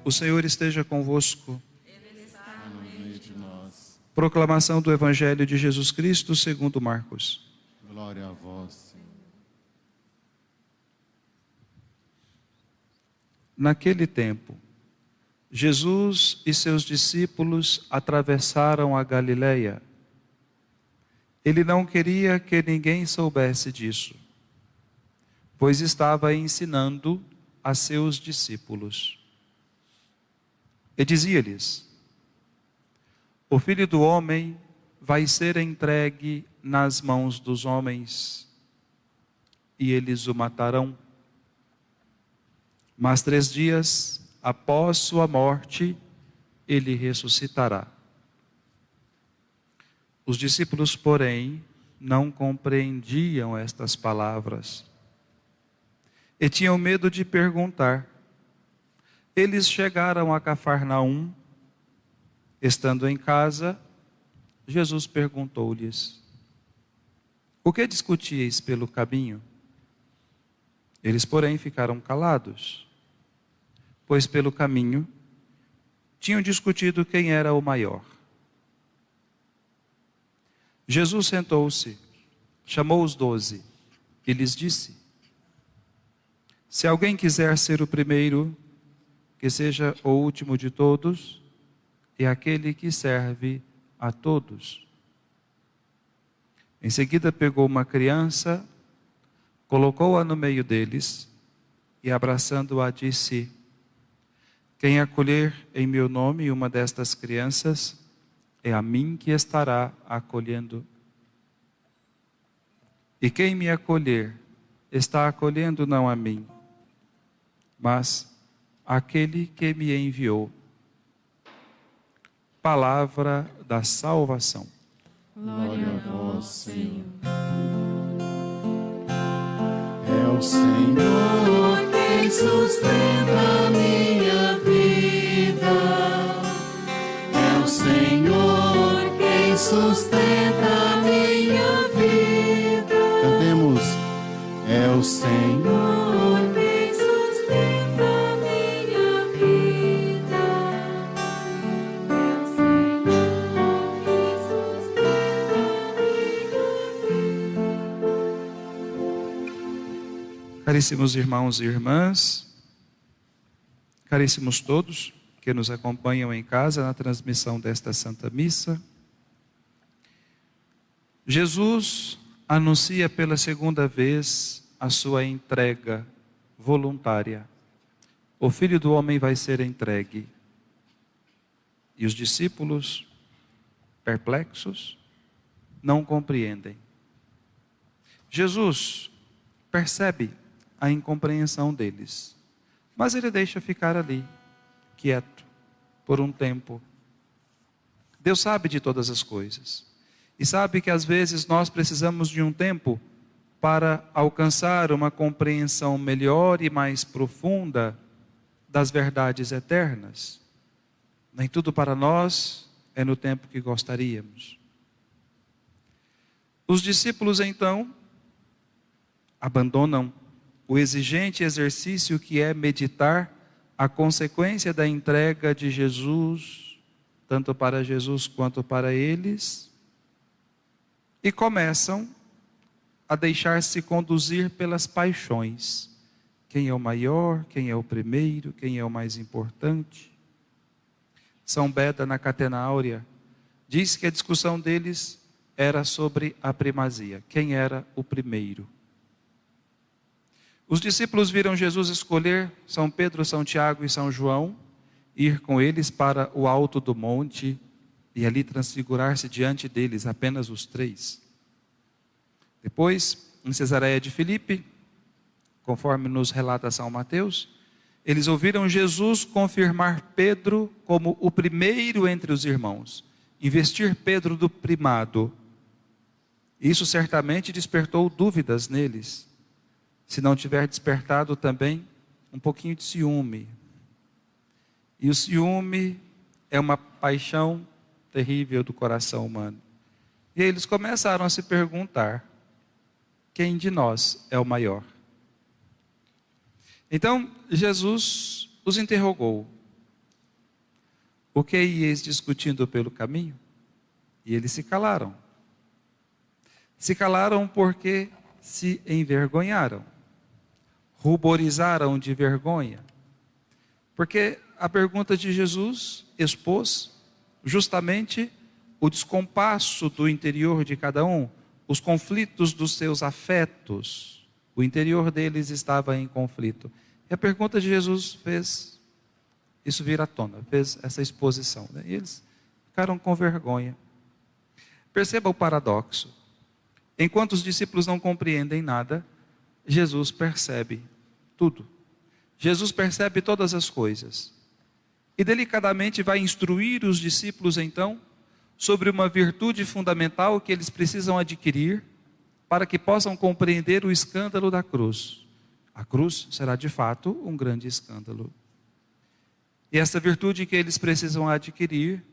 O Senhor esteja convosco. Ele está no meio de nós. Proclamação do Evangelho de Jesus Cristo segundo Marcos. Glória a vós, Senhor. Naquele tempo, Jesus e seus discípulos atravessaram a Galileia. Ele não queria que ninguém soubesse disso, pois estava ensinando a seus discípulos. E dizia-lhes: o Filho do Homem vai ser entregue nas mãos dos homens, e eles o matarão. Mas 3 dias após sua morte, ele ressuscitará. Os discípulos, porém, não compreendiam estas palavras e tinham medo de perguntar. Eles chegaram a Cafarnaum. Estando em casa, Jesus perguntou-lhes: o que discutíeis pelo caminho? Eles, porém, ficaram calados, pois pelo caminho tinham discutido quem era o maior. Jesus sentou-se, chamou os 12 e lhes disse: se alguém quiser ser o primeiro, que seja o último de todos e aquele que serve a todos. Em seguida pegou uma criança, colocou-a no meio deles e, abraçando-a, disse: quem acolher em meu nome uma destas crianças, é a mim que estará acolhendo. E quem me acolher, está acolhendo não a mim, mas aquele que me enviou. Palavra da salvação. Glória a vós, Senhor. É o Senhor quem sustenta a minha vida. É o Senhor quem sustenta a minha vida. Cantemos. É o Senhor quem sustenta a minha vida. É o Senhor quem sustenta a minha vida. Caríssimos irmãos e irmãs, caríssimos todos que nos acompanham em casa na transmissão desta Santa Missa, Jesus anuncia pela segunda vez a sua entrega voluntária. O Filho do Homem vai ser entregue. E os discípulos, perplexos, não compreendem. Jesus percebe a incompreensão deles, mas ele deixa ficar ali, quieto, por um tempo. Deus sabe de todas as coisas e sabe que às vezes nós precisamos de um tempo para alcançar uma compreensão melhor e mais profunda das verdades eternas. Nem tudo para nós é no tempo que gostaríamos. Os discípulos então abandonam o exigente exercício que é meditar a consequência da entrega de Jesus, tanto para Jesus quanto para eles, e começam a deixar-se conduzir pelas paixões. Quem é o maior, quem é o primeiro, quem é o mais importante. São Beda, na Catena Áurea, diz que a discussão deles era sobre a primazia, quem era o primeiro. Os discípulos viram Jesus escolher São Pedro, São Tiago e São João, ir com eles para o alto do monte e ali transfigurar-se diante deles, apenas os 3. Depois, em Cesareia de Filipe, conforme nos relata São Mateus, eles ouviram Jesus confirmar Pedro como o primeiro entre os irmãos, investir Pedro do primado. Isso certamente despertou dúvidas neles, se não tiver despertado também um pouquinho de ciúme. E o ciúme é uma paixão terrível do coração humano. E eles começaram a se perguntar: quem de nós é o maior? Então Jesus os interrogou: O que ieis discutindo pelo caminho? E eles se calaram. Se calaram porque se envergonharam, ruborizaram de vergonha. Porque a pergunta de Jesus expôs justamente o descompasso do interior de cada um, os conflitos dos seus afetos. O interior deles estava em conflito. E a pergunta de Jesus fez isso vir à tona, fez essa exposição, né? E eles ficaram com vergonha. Perceba o paradoxo. Enquanto os discípulos não compreendem nada, Jesus percebe tudo. Jesus percebe todas as coisas. E delicadamente vai instruir os discípulos então sobre uma virtude fundamental que eles precisam adquirir para que possam compreender o escândalo da cruz. A cruz será de fato um grande escândalo. E essa virtude que eles precisam adquirir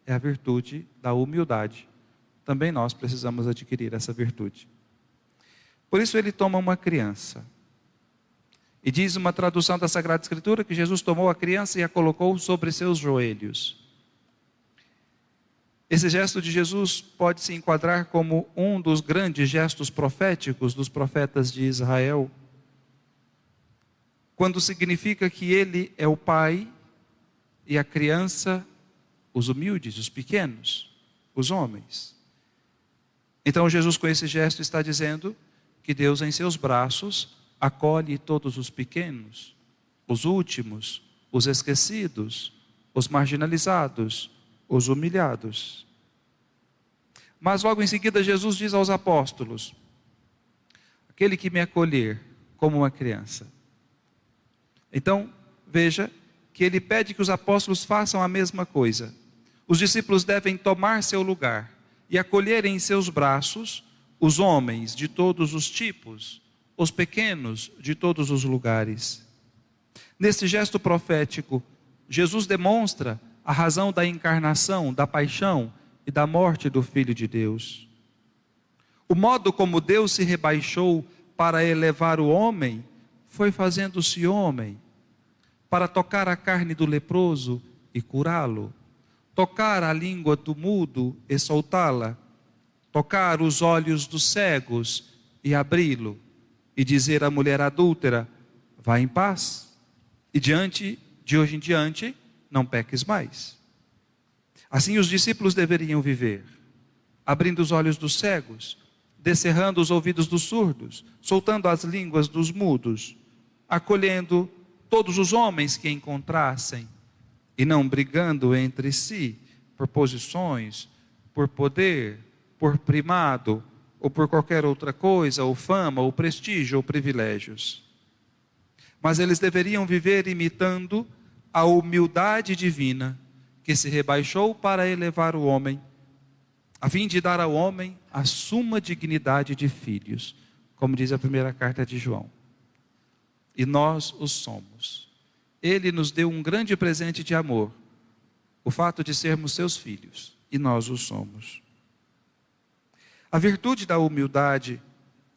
é a virtude da humildade. Também nós precisamos adquirir essa virtude. Por isso ele toma uma criança. E diz uma tradução da Sagrada Escritura que Jesus tomou a criança e a colocou sobre seus joelhos. Esse gesto de Jesus pode se enquadrar como um dos grandes gestos proféticos dos profetas de Israel, quando significa que ele é o pai e a criança, os humildes, os pequenos, os homens. Então Jesus com esse gesto está dizendo que Deus em seus braços acolhe todos os pequenos, os últimos, os esquecidos, os marginalizados, os humilhados. Mas logo em seguida Jesus diz aos apóstolos: aquele que me acolher como uma criança. Então, veja que ele pede que os apóstolos façam a mesma coisa. Os discípulos devem tomar seu lugar e acolher em seus braços os homens de todos os tipos, os pequenos de todos os lugares. Nesse gesto profético, Jesus demonstra a razão da encarnação, da paixão e da morte do Filho de Deus. O modo como Deus se rebaixou para elevar o homem foi fazendo-se homem, para tocar a carne do leproso e curá-lo, tocar a língua do mudo e soltá-la, tocar os olhos dos cegos e abri-lo, e dizer à mulher adúltera: vá em paz, e de hoje em diante, não peques mais. Assim os discípulos deveriam viver, abrindo os olhos dos cegos, descerrando os ouvidos dos surdos, soltando as línguas dos mudos, acolhendo todos os homens que encontrassem, e não brigando entre si por posições, por poder, por primado, ou por qualquer outra coisa, ou fama, ou prestígio, ou privilégios. Mas eles deveriam viver imitando a humildade divina, que se rebaixou para elevar o homem, a fim de dar ao homem a suma dignidade de filhos, como diz a primeira carta de João. E nós os somos. Ele nos deu um grande presente de amor, o fato de sermos seus filhos, e nós os somos. A virtude da humildade,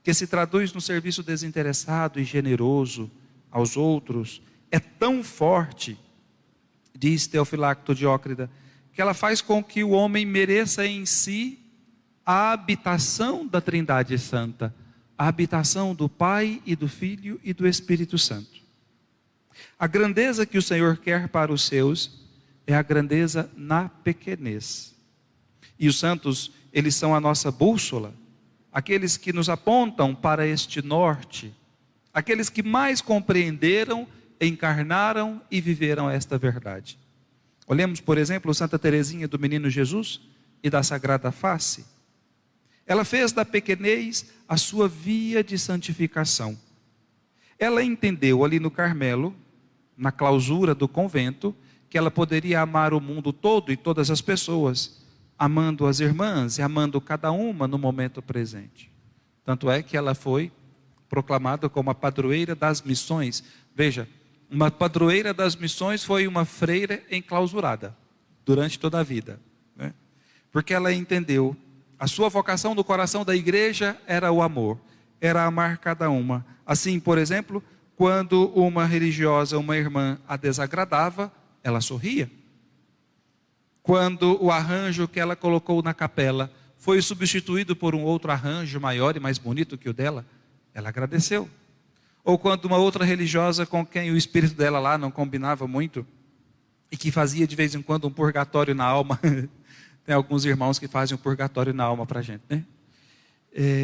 que se traduz no serviço desinteressado e generoso aos outros, é tão forte, diz Teofilacto Diócrida, que ela faz com que o homem mereça em si a habitação da Trindade Santa, a habitação do Pai e do Filho e do Espírito Santo. A grandeza que o Senhor quer para os seus é a grandeza na pequenez. E os santos, eles são a nossa bússola, aqueles que nos apontam para este norte, aqueles que mais compreenderam, encarnaram e viveram esta verdade. Olhemos, por exemplo, Santa Teresinha do Menino Jesus e da Sagrada Face. Ela fez da pequenez a sua via de santificação. Ela entendeu ali no Carmelo, na clausura do convento, que ela poderia amar o mundo todo e todas as pessoas, amando as irmãs e amando cada uma no momento presente. Tanto é que ela foi proclamada como a padroeira das missões. Veja, uma padroeira das missões foi uma freira enclausurada durante toda a vida, né? Porque ela entendeu, a sua vocação no coração da igreja era o amor, era amar cada uma. Assim, por exemplo, quando uma religiosa, uma irmã, a desagradava, ela sorria. quando o arranjo que ela colocou na capela foi substituído por um outro arranjo maior e mais bonito que o dela, ela agradeceu. Ou quando uma outra religiosa com quem o espírito dela lá não combinava muito, e que fazia de vez em quando um purgatório na alma, tem alguns irmãos que fazem um purgatório na alma para a gente, né?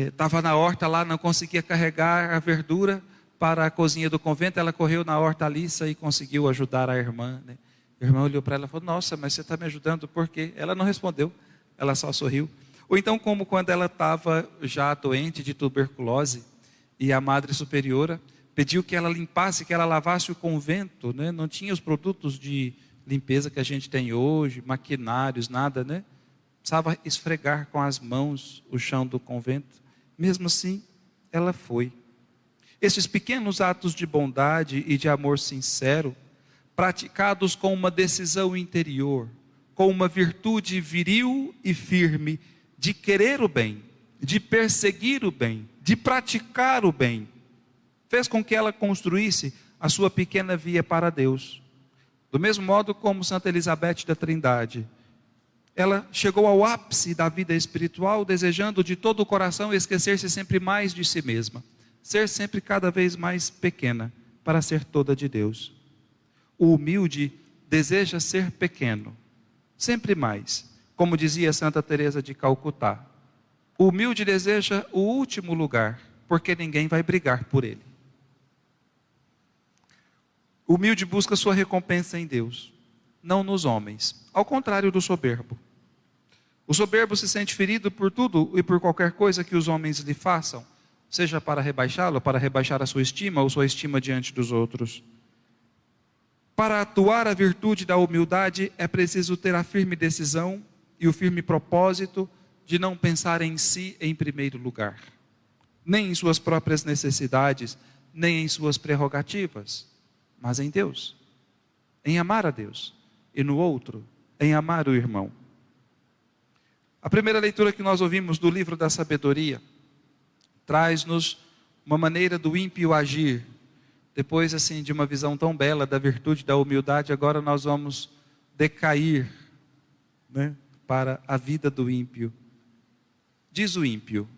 Estava na horta lá, não conseguia carregar a verdura para a cozinha do convento, ela correu na hortaliça e conseguiu ajudar a irmã, né? A irmã olhou para ela e falou: nossa, mas você está me ajudando por quê? Ela não respondeu, ela só sorriu. Ou então, como quando ela estava já doente de tuberculose, e a Madre Superiora pediu que ela limpasse, que ela lavasse o convento, né? Não tinha os produtos de limpeza que a gente tem hoje, maquinários, nada, né? Precisava esfregar com as mãos o chão do convento. Mesmo assim, ela foi. Esses pequenos atos de bondade e de amor sincero, praticados com uma decisão interior, com uma virtude viril e firme, de querer o bem, de perseguir o bem, de praticar o bem, fez com que ela construísse a sua pequena via para Deus. Do mesmo modo como Santa Elizabeth da Trindade, ela chegou ao ápice da vida espiritual, desejando de todo o coração esquecer-se sempre mais de si mesma, ser sempre cada vez mais pequena, para ser toda de Deus. O humilde deseja ser pequeno, sempre mais, como dizia Santa Teresa de Calcutá. O humilde deseja o último lugar, porque ninguém vai brigar por ele. O humilde busca sua recompensa em Deus, não nos homens, ao contrário do soberbo. O soberbo se sente ferido por tudo e por qualquer coisa que os homens lhe façam, seja para rebaixá-lo, para rebaixar a sua estima ou sua estima diante dos outros. Para atuar a virtude da humildade é preciso ter a firme decisão e o firme propósito de não pensar em si em primeiro lugar, nem em suas próprias necessidades, nem em suas prerrogativas, mas em Deus, em amar a Deus, e no outro, em amar o irmão. A primeira leitura que nós ouvimos do livro da sabedoria traz-nos uma maneira do ímpio agir. Depois assim de uma visão tão bela da virtude da humildade, agora nós vamos decair, né, para a vida do ímpio. Diz o ímpio: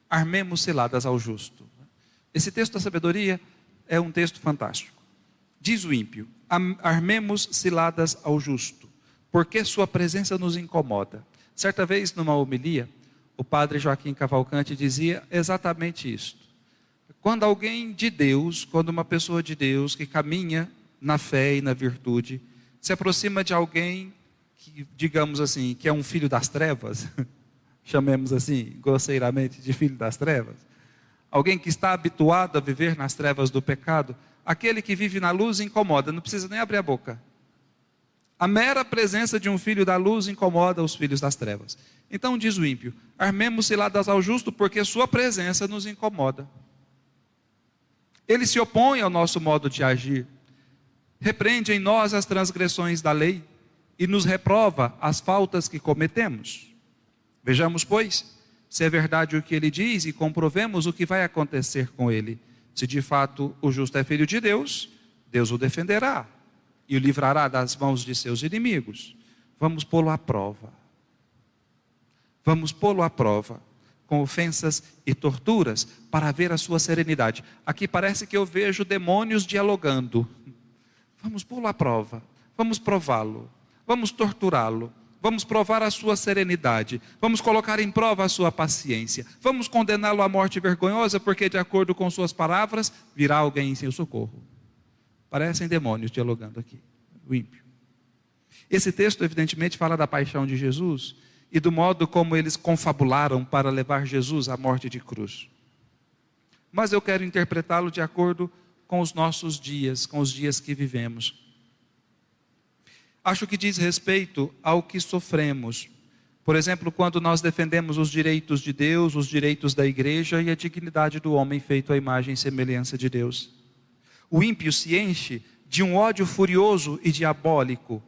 armemos ciladas ao justo. Esse texto da sabedoria é um texto fantástico. Diz o ímpio: armemos ciladas ao justo, porque sua presença nos incomoda. Certa vez, numa homilia, o padre Joaquim Cavalcante dizia exatamente isto. Quando alguém de Deus, quando uma pessoa de Deus que caminha na fé e na virtude, se aproxima de alguém que, digamos assim, que é um filho das trevas, chamemos assim, grosseiramente, de filho das trevas, alguém que está habituado a viver nas trevas do pecado, aquele que vive na luz incomoda, não precisa nem abrir a boca. A mera presença de um filho da luz incomoda os filhos das trevas. Então diz o ímpio: armemos ciladas ao justo, porque sua presença nos incomoda. Ele se opõe ao nosso modo de agir, repreende em nós as transgressões da lei e nos reprova as faltas que cometemos. Vejamos, pois, se é verdade o que ele diz e comprovemos o que vai acontecer com ele. Se de fato o justo é filho de Deus, Deus o defenderá e o livrará das mãos de seus inimigos. Vamos pô-lo à prova. Vamos pô-lo à prova, com ofensas e torturas, para ver a sua serenidade. Aqui parece que eu vejo demônios dialogando. Vamos pô-lo à prova, vamos prová-lo, vamos torturá-lo, vamos provar a sua serenidade, vamos colocar em prova a sua paciência, vamos condená-lo à morte vergonhosa, porque de acordo com suas palavras, virá alguém em seu socorro. Parecem demônios dialogando aqui, o ímpio. Esse texto evidentemente fala da paixão de Jesus e do modo como eles confabularam para levar Jesus à morte de cruz. Mas eu quero interpretá-lo de acordo com os nossos dias, com os dias que vivemos. Acho que diz respeito ao que sofremos. Por exemplo, quando nós defendemos os direitos de Deus, os direitos da igreja e a dignidade do homem feito à imagem e semelhança de Deus. O ímpio se enche de um ódio furioso e diabólico,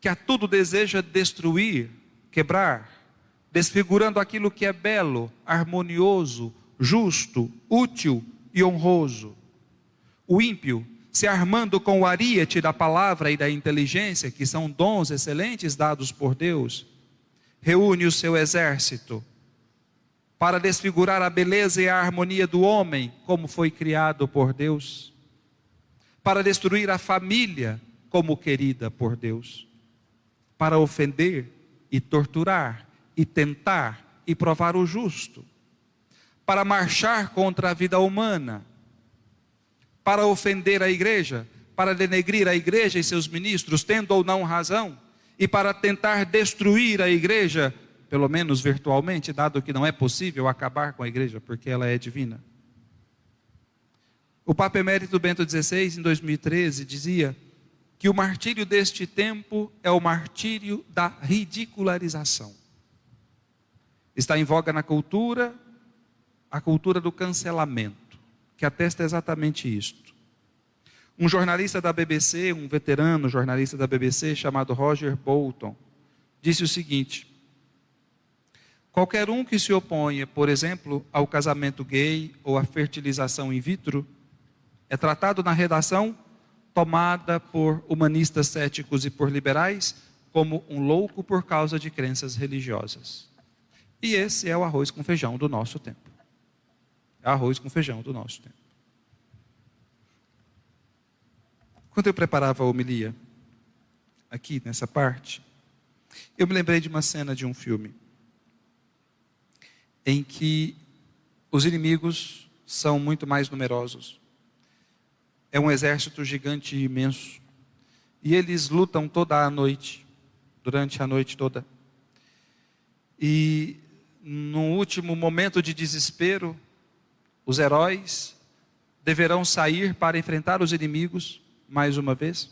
que a tudo deseja destruir, quebrar, desfigurando aquilo que é belo, harmonioso, justo, útil e honroso. O ímpio se armando com o ariete da palavra e da inteligência, que são dons excelentes dados por Deus, reúne o seu exército para desfigurar a beleza e a harmonia do homem, como foi criado por Deus, para destruir a família, como querida por Deus, para ofender e torturar e tentar e provar o justo, para marchar contra a vida humana, para ofender a igreja, para denegrir a igreja e seus ministros, tendo ou não razão, e para tentar destruir a igreja, pelo menos virtualmente, dado que não é possível acabar com a igreja, porque ela é divina. O Papa Emérito Bento XVI, em 2013, dizia que o martírio deste tempo é o martírio da ridicularização. Está em voga na cultura, a cultura do cancelamento, que atesta exatamente isto. Um jornalista da BBC, um veterano jornalista da BBC, chamado Roger Bolton, disse o seguinte: qualquer um que se oponha, por exemplo, ao casamento gay ou à fertilização in vitro, é tratado na redação, tomada por humanistas céticos e por liberais, como um louco por causa de crenças religiosas. E esse é o arroz com feijão do nosso tempo. É arroz com feijão do nosso tempo. Quando eu preparava a homilia, aqui nessa parte, eu me lembrei de uma cena de um filme, em que os inimigos são muito mais numerosos. É um exército gigante e imenso. E eles lutam toda a noite, durante a noite toda. E no último momento de desespero, os heróis deverão sair para enfrentar os inimigos, mais uma vez.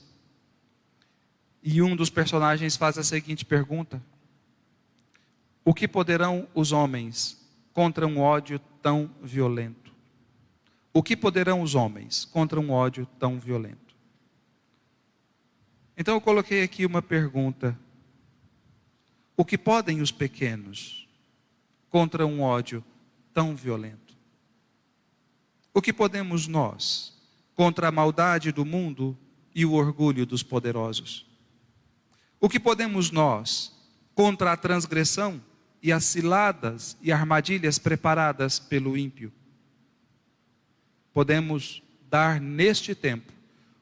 E um dos personagens faz a seguinte pergunta: o que poderão os homens contra um ódio tão violento? O que poderão os homens contra um ódio tão violento? Então eu coloquei aqui uma pergunta: o que podem os pequenos contra um ódio tão violento? O que podemos nós contra a maldade do mundo e o orgulho dos poderosos? O que podemos nós contra a transgressão e as ciladas e armadilhas preparadas pelo ímpio? Podemos dar neste tempo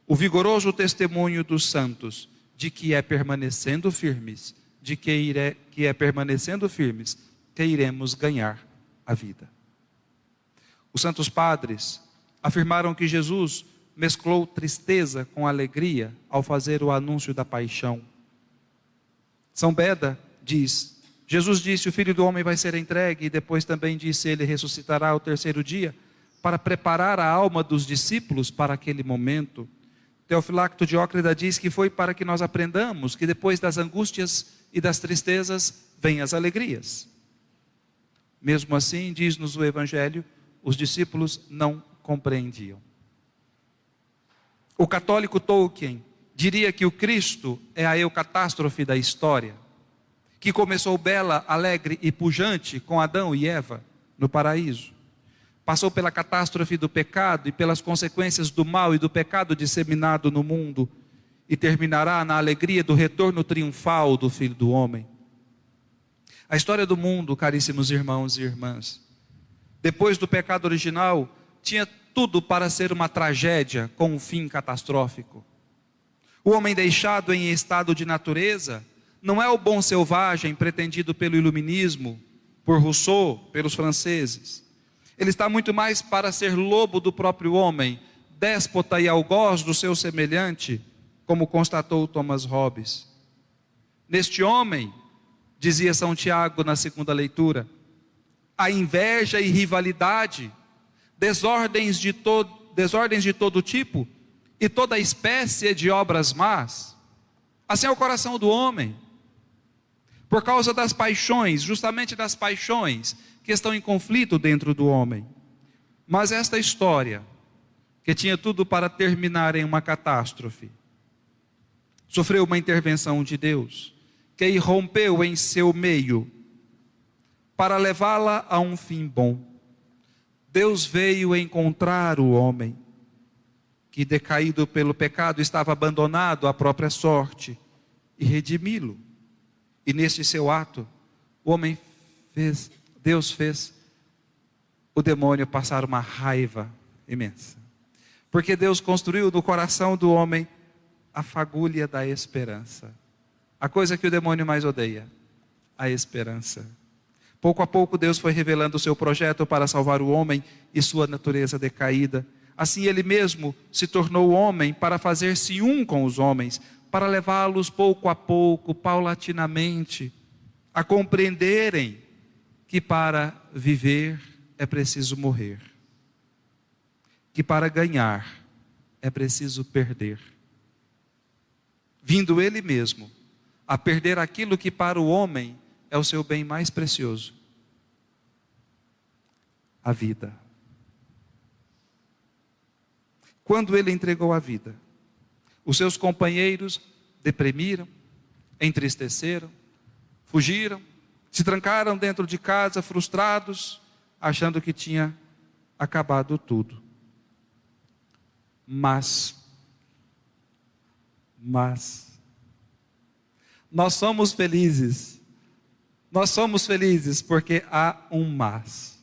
o vigoroso testemunho dos santos de que é permanecendo firmes, que é permanecendo firmes que iremos ganhar a vida. Os santos padres afirmaram que Jesus mesclou tristeza com alegria ao fazer o anúncio da paixão. São Beda diz: Jesus disse, o Filho do Homem vai ser entregue, e depois também disse, ele ressuscitará ao terceiro dia, para preparar a alma dos discípulos para aquele momento. Teofilacto Diócrida diz que foi para que nós aprendamos que depois das angústias e das tristezas vêm as alegrias. Mesmo assim, diz-nos o Evangelho, os discípulos não compreendiam. O católico Tolkien diria que o Cristo é a eucatástrofe da história, que começou bela, alegre e pujante com Adão e Eva no paraíso. Passou pela catástrofe do pecado e pelas consequências do mal e do pecado disseminado no mundo, e terminará na alegria do retorno triunfal do Filho do Homem. A história do mundo, caríssimos irmãos e irmãs, depois do pecado original, tinha tudo para ser uma tragédia com um fim catastrófico. O homem deixado em estado de natureza não é o bom selvagem pretendido pelo iluminismo, por Rousseau, pelos franceses. Ele está muito mais para ser lobo do próprio homem, déspota e algoz do seu semelhante, como constatou Thomas Hobbes. Neste homem, dizia São Tiago na segunda leitura, a inveja e rivalidade, desordens de todo tipo e toda espécie de obras más. Assim é o coração do homem, por causa das paixões, justamente das paixões que estão em conflito dentro do homem. Mas esta história, que tinha tudo para terminar em uma catástrofe, sofreu uma intervenção de Deus, que irrompeu em seu meio, para levá-la a um fim bom. Deus veio encontrar o homem. que decaído pelo pecado estava abandonado à própria sorte, e redimi-lo. E neste seu ato, Deus fez o demônio passar uma raiva imensa. Porque Deus construiu no coração do homem a fagulha da esperança. A coisa que o demônio mais odeia, a esperança. Pouco a pouco Deus foi revelando o seu projeto para salvar o homem e sua natureza decaída. Assim ele mesmo se tornou homem para fazer-se um com os homens, para levá-los pouco a pouco, paulatinamente, a compreenderem que para viver é preciso morrer, que para ganhar é preciso perder. Vindo ele mesmo a perder aquilo que para o homem é o seu bem mais precioso, a vida. Quando ele entregou a vida, os seus companheiros deprimiram, entristeceram, fugiram, se trancaram dentro de casa frustrados, achando que tinha acabado tudo. Mas nós somos felizes porque há um mas.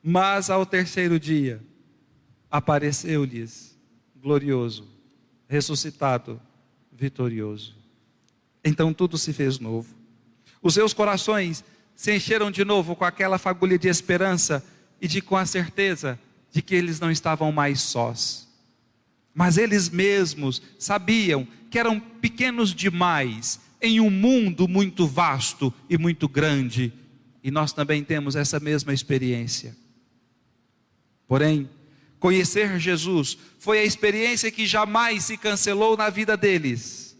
Mas ao terceiro dia, apareceu-lhes glorioso, ressuscitado, vitorioso. Então tudo se fez novo. Os seus corações se encheram de novo com aquela fagulha de esperança e com a certeza de que eles não estavam mais sós. Mas eles mesmos sabiam que eram pequenos demais em um mundo muito vasto e muito grande. E nós também temos essa mesma experiência. Porém, conhecer Jesus foi a experiência que jamais se cancelou na vida deles.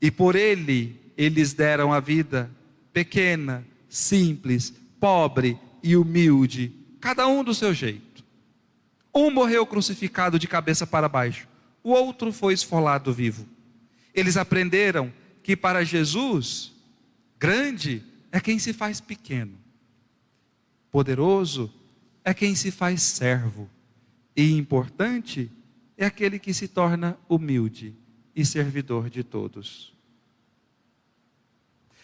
E por ele, eles deram a vida pequena, simples, pobre e humilde, cada um do seu jeito. Um morreu crucificado de cabeça para baixo, o outro foi esfolado vivo. Eles aprenderam que para Jesus, grande é quem se faz pequeno, poderoso é quem se faz servo, e importante é aquele que se torna humilde e servidor de todos.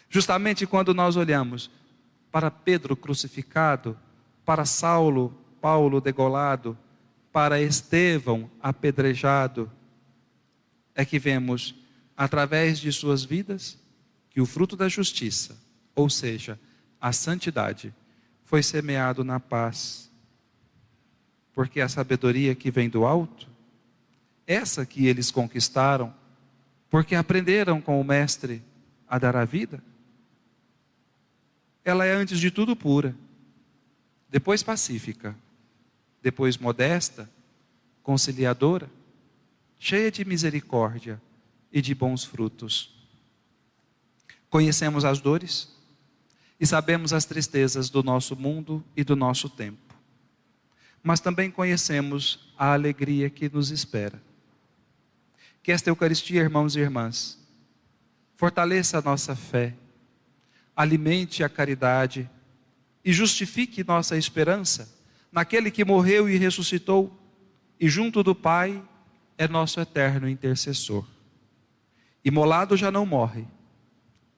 Justamente quando nós olhamos para Pedro crucificado, para Paulo degolado, para Estevão apedrejado, é que vemos, através de suas vidas, que o fruto da justiça, ou seja, a santidade, foi semeado na paz. Porque a sabedoria que vem do alto, essa que eles conquistaram, porque aprenderam com o Mestre a dar a vida, ela é antes de tudo pura, depois pacífica, depois modesta, conciliadora, cheia de misericórdia e de bons frutos. Conhecemos as dores e sabemos as tristezas do nosso mundo e do nosso tempo. Mas também conhecemos a alegria que nos espera. Que esta Eucaristia, irmãos e irmãs, fortaleça a nossa fé, alimente a caridade e justifique nossa esperança naquele que morreu e ressuscitou e junto do Pai é nosso eterno intercessor. Imolado já não morre,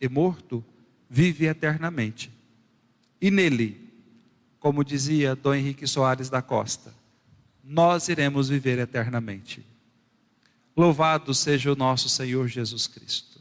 e morto vive eternamente. E nele, como dizia Dom Henrique Soares da Costa, nós iremos viver eternamente. Louvado seja o nosso Senhor Jesus Cristo.